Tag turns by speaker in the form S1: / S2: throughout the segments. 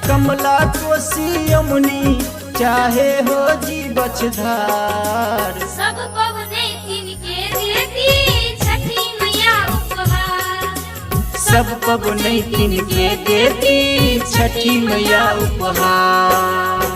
S1: कमला कोसी यमुनी चाहे हो जी बछधार।
S2: सब पवने तिनके देती छठी मैया उपहार।
S1: सब पवने तिनके देती छठी मैया उपहार।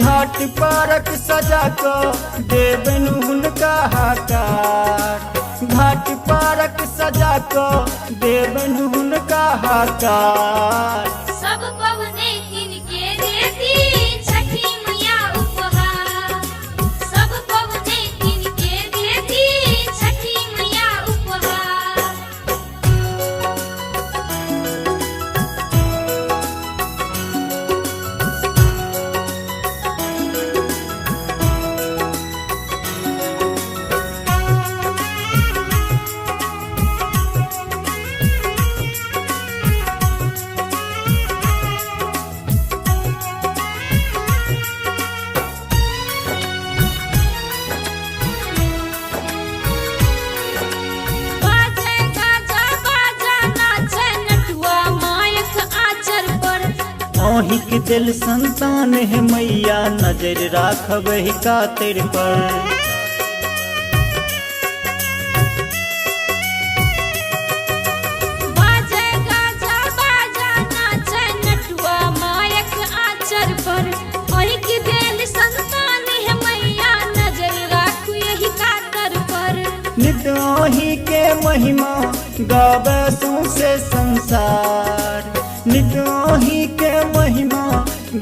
S1: घाट पारक सजा को देवन हुनका हाकार। घाट पारक सजा को देवन हुनका हाकार।
S2: सब पवने तिनके देती छठी मैया उपहार। सब पवने तिनके देती छठी मैया उपहार।
S1: अहि के दिल संतान है मैया नजर राखब ही कातिर पर।
S2: बाजे गाजा बाजा नाचे नटुआ मायक आचर पर। अहि के दिल संतान है मैया नजर राखू यही कातर पर।
S1: नित्य अहि के महिमा गावे सौंसे संसार। नित्य अहि के महिमा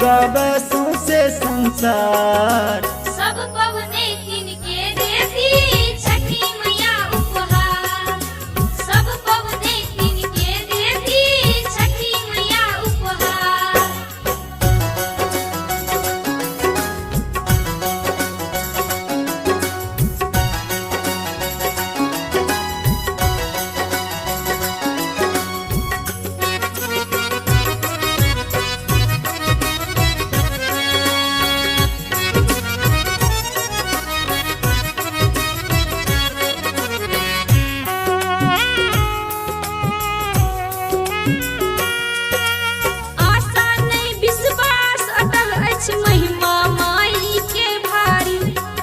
S1: गावे सौंसे संसार।
S2: सब पवने तिनके देती छठी मैया उपहार। सब पवने तिनके देती छठी मैया उपहार।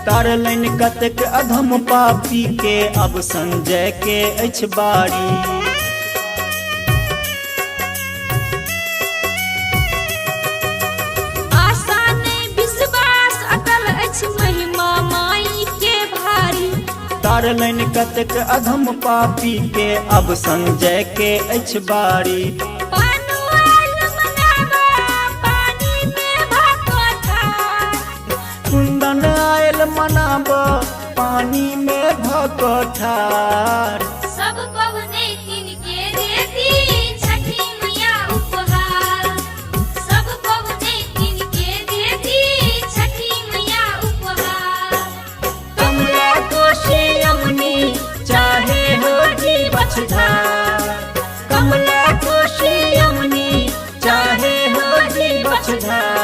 S1: तारलैन कतेक अधम पापी के अब संजय के अछि बारी।
S2: आशा नहीं विश्वास अटल अछि महिमा माई के भारी।
S1: तारलैन कतेक अधम पापी के अब संजय के अछि बारी। कुंदन आयल मनाब पानी में भकोठार।
S2: सब पवने तिनके देती छठी मैया उपहार। सब पवने तिनके देती छठी मैया उपहार।
S1: कमला कोसी यमुनी चाहे हो जी बछधार। कमला कोसी यमुनी चाहे हो जी बछधार।